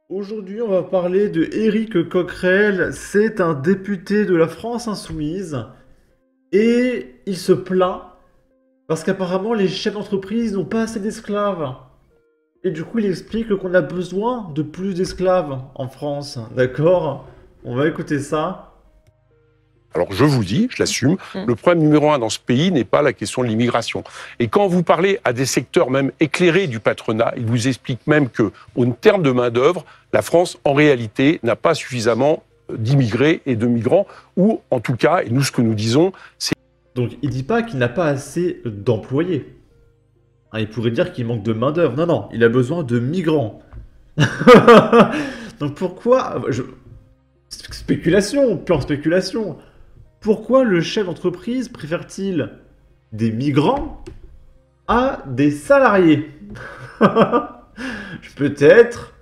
Aujourd'hui, on va parler de Éric Coquerel. C'est un député de la France insoumise et il se plaint parce qu'apparemment les chefs d'entreprise n'ont pas assez d'esclaves. Et du coup, il explique qu'on a besoin de plus d'esclaves en France. D'accord? On va écouter ça. Alors je vous dis, je l'assume, le problème numéro un dans ce pays n'est pas la question de l'immigration. Et quand vous parlez à des secteurs même éclairés du patronat, ils vous expliquent même que, en termes de main-d'œuvre, la France, en réalité, n'a pas suffisamment d'immigrés et de migrants, ou en tout cas, et nous ce que nous disons, c'est... Donc, il dit pas qu'il n'a pas assez d'employés. Hein, il pourrait dire qu'il manque de main-d'œuvre. Non, non, il a besoin de migrants. Donc pourquoi Spéculation, pure spéculation. Pourquoi le chef d'entreprise préfère-t-il des migrants à des salariés? Peut-être,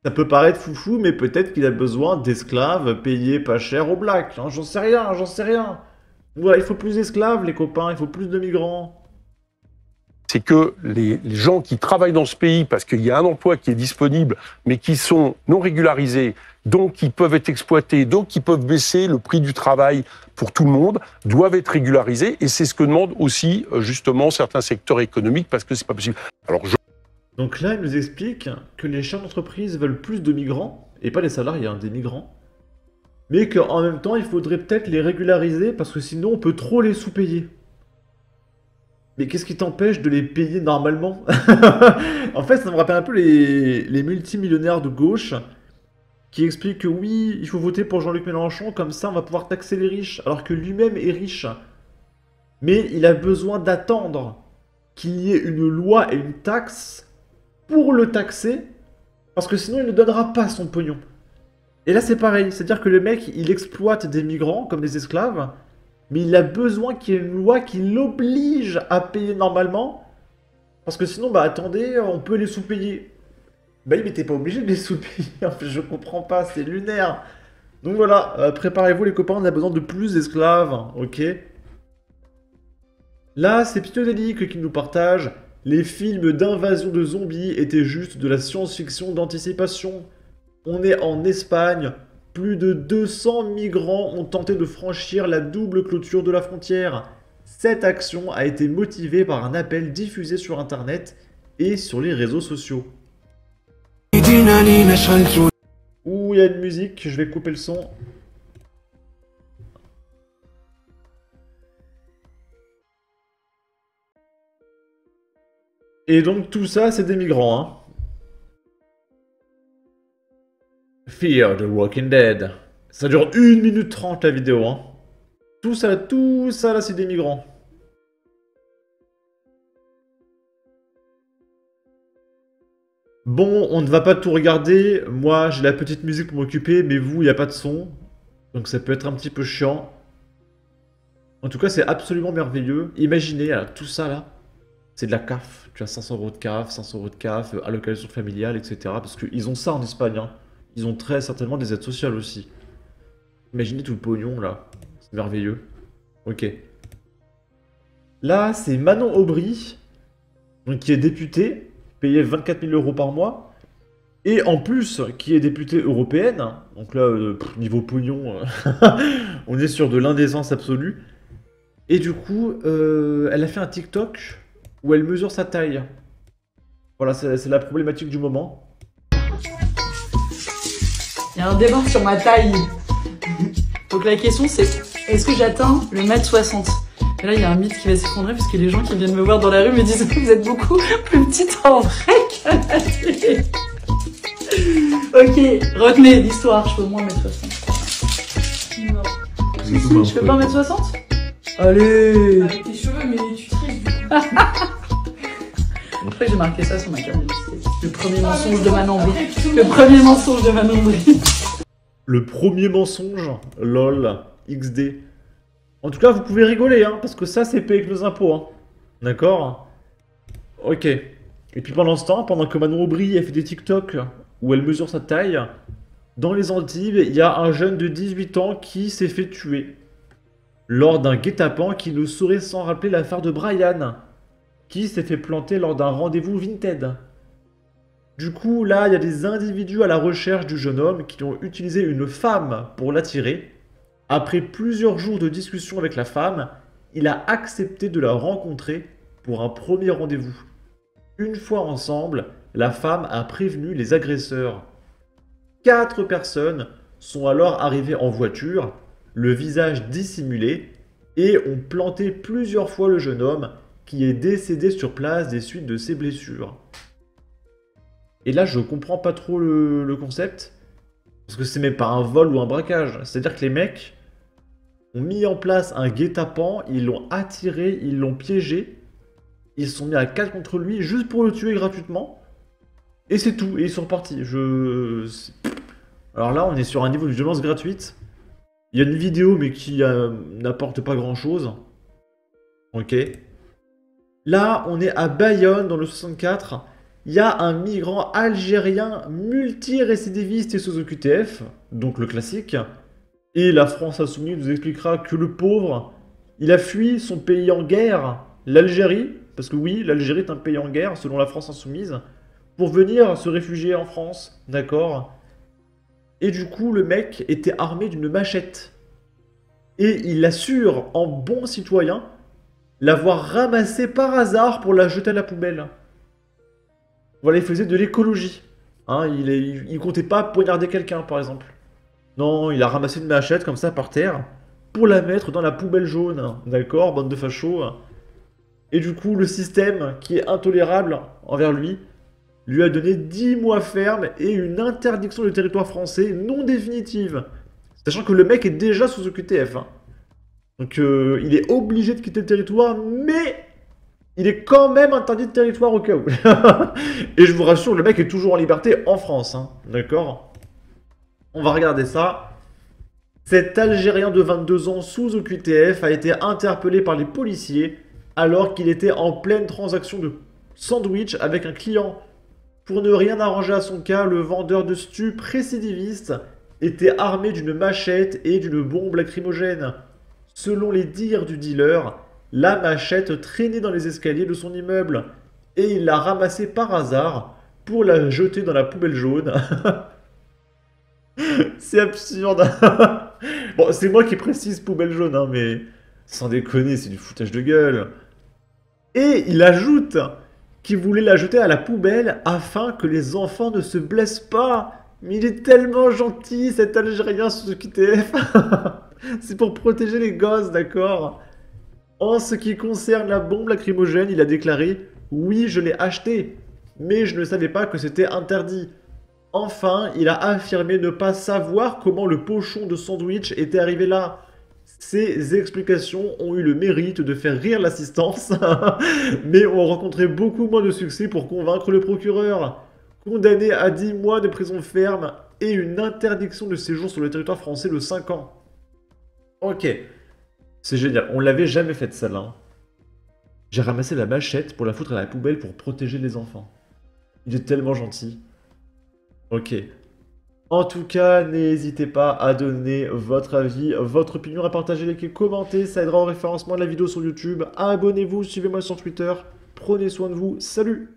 ça peut paraître foufou, mais peut-être qu'il a besoin d'esclaves payés pas cher au black. Hein, j'en sais rien, j'en sais rien. Voilà, il faut plus d'esclaves, les copains, il faut plus de migrants. C'est que les gens qui travaillent dans ce pays, parce qu'il y a un emploi qui est disponible, mais qui sont non régularisés, donc qui peuvent être exploités, donc qui peuvent baisser le prix du travail pour tout le monde, doivent être régularisés. Et c'est ce que demandent aussi, justement, certains secteurs économiques, parce que c'est pas possible. Donc là, il nous explique que les chefs d'entreprise veulent plus de migrants, et pas des salariés, hein, des migrants. Mais qu'en même temps, il faudrait peut-être les régulariser, parce que sinon, on peut trop les sous-payer. Mais qu'est-ce qui t'empêche de les payer normalement? En fait, ça me rappelle un peu les multimillionnaires de gauche qui expliquent que oui, il faut voter pour Jean-Luc Mélenchon, comme ça on va pouvoir taxer les riches, alors que lui-même est riche. Mais il a besoin d'attendre qu'il y ait une loi et une taxe pour le taxer, parce que sinon il ne donnera pas son pognon. Et là c'est pareil, c'est-à-dire que le mec, il exploite des migrants comme des esclaves, mais il a besoin qu'il y ait une loi qui l'oblige à payer normalement, parce que sinon, bah attendez, on peut les sous-payer. Bah oui, mais t'es pas obligé de les sous-payer, en fait, je comprends pas, c'est lunaire. Donc voilà, préparez-vous les copains, on a besoin de plus d'esclaves, ok? Là, c'est Pitonélique qui nous partage. Les films d'invasion de zombies étaient juste de la science-fiction d'anticipation. On est en Espagne. Plus de 200 migrants ont tenté de franchir la double clôture de la frontière. Cette action a été motivée par un appel diffusé sur Internet et sur les réseaux sociaux. Ouh, il y a une musique, je vais couper le son. Et donc tout ça, c'est des migrants, hein. Fear the Walking Dead. Ça dure 1 minute 30 la vidéo, hein. Tout ça là, c'est des migrants. Bon, on ne va pas tout regarder. Moi, j'ai la petite musique pour m'occuper, mais vous, il n'y a pas de son. Donc ça peut être un petit peu chiant. En tout cas, c'est absolument merveilleux. Imaginez, tout ça là, c'est de la CAF. Tu as 500 euros de CAF, 500 euros de CAF, allocation familiale, etc. Parce qu'ils ont ça en Espagne, hein. Ils ont très certainement des aides sociales aussi. Imaginez tout le pognon là. C'est merveilleux. Ok. Là, c'est Manon Aubry, donc, qui est députée, payée 24 000 euros par mois. Et en plus, qui est députée européenne. Donc là, niveau pognon, on est sur de l'indécence absolue. Et du coup, elle a fait un TikTok où elle mesure sa taille. Voilà, c'est la problématique du moment. Il y a un débat sur ma taille. Donc la question c'est, est-ce que j'atteins le 1m60? Et là il y a un mythe qui va s'effondrer parce que les gens qui viennent me voir dans la rue me disent que vous êtes beaucoup plus petite en vrai qu'à la télé. Ok, retenez l'histoire, je peux au moins 1m60. Non. Si, je peux pas 1m60? Allez. Avec tes cheveux, mais tu triches du coup. Je crois que j'ai marqué ça sur ma carte d'identité. Le premier mensonge de Manon Brie. Le premier mensonge de Manon Brie. Le premier mensonge, lol, XD. En tout cas, vous pouvez rigoler, hein, parce que ça, c'est payé avec nos impôts, hein. D'accord? Ok. Et puis pendant ce temps, pendant que Manon Aubry, elle fait des TikTok où elle mesure sa taille, dans les Antilles, il y a un jeune de 18 ans qui s'est fait tuer lors d'un guet-apens qui ne saurait s'en rappeler l'affaire de Brian, qui s'est fait planter lors d'un rendez-vous Vinted. Du coup, là, il y a des individus à la recherche du jeune homme qui ont utilisé une femme pour l'attirer. Après plusieurs jours de discussion avec la femme, il a accepté de la rencontrer pour un premier rendez-vous. Une fois ensemble, la femme a prévenu les agresseurs. 4 personnes sont alors arrivées en voiture, le visage dissimulé, et ont planté plusieurs fois le jeune homme qui est décédé sur place des suites de ses blessures. Et là, je comprends pas trop le concept, parce que c'est même pas un vol ou un braquage. C'est-à-dire que les mecs ont mis en place un guet-apens, ils l'ont attiré, ils l'ont piégé, ils se sont mis à 4 contre lui juste pour le tuer gratuitement, et c'est tout, et ils sont repartis. Alors là, on est sur un niveau de violence gratuite. Il y a une vidéo, mais qui n'apporte pas grand-chose. Ok. Là, on est à Bayonne, dans le 64. Il y a un migrant algérien multirécidiviste et sous OQTF, donc le classique. Et la France Insoumise nous expliquera que le pauvre, il a fui son pays en guerre, l'Algérie, parce que oui, l'Algérie est un pays en guerre, selon la France Insoumise, pour venir se réfugier en France, d'accord? Et du coup, le mec était armé d'une machette. Et il assure, en bon citoyen, l'avoir ramassée par hasard pour la jeter à la poubelle. Voilà, il faisait de l'écologie. Hein, il comptait pas poignarder quelqu'un, par exemple. Non, il a ramassé une machette comme ça par terre pour la mettre dans la poubelle jaune. D'accord, bande de fachos. Et du coup, le système, qui est intolérable envers lui a donné 10 mois ferme et une interdiction du territoire français non définitive. Sachant que le mec est déjà sous OQTF. Hein. Donc il est obligé de quitter le territoire, mais il est quand même interdit de territoire au cas où. Et je vous rassure, le mec est toujours en liberté en France. Hein. D'accord? On va regarder ça. Cet Algérien de 22 ans sous OQTF a été interpellé par les policiers alors qu'il était en pleine transaction de sandwich avec un client. Pour ne rien arranger à son cas, le vendeur de stupes récidiviste était armé d'une machette et d'une bombe lacrymogène. Selon les dires du dealer, la machette traînait dans les escaliers de son immeuble et il l'a ramassée par hasard pour la jeter dans la poubelle jaune. C'est absurde. Bon, c'est moi qui précise poubelle jaune, hein, mais sans déconner, c'est du foutage de gueule. Et il ajoute qu'il voulait la jeter à la poubelle afin que les enfants ne se blessent pas. Mais il est tellement gentil, cet Algérien sous OQTF. C'est pour protéger les gosses, d'accord? En ce qui concerne la bombe lacrymogène, il a déclaré « Oui, je l'ai achetée, mais je ne savais pas que c'était interdit. » Enfin, il a affirmé ne pas savoir comment le pochon de sandwich était arrivé là. Ces explications ont eu le mérite de faire rire l'assistance, mais ont rencontré beaucoup moins de succès pour convaincre le procureur. Condamné à 10 mois de prison ferme et une interdiction de séjour sur le territoire français de 5 ans. Ok, c'est génial, on l'avait jamais fait celle-là. Hein. J'ai ramassé la machette pour la foutre à la poubelle pour protéger les enfants. Il est tellement gentil. Ok. En tout cas, n'hésitez pas à donner votre avis, votre opinion, à partager, liker, commenter. Ça aidera au référencement de la vidéo sur YouTube. Abonnez-vous, suivez-moi sur Twitter. Prenez soin de vous. Salut!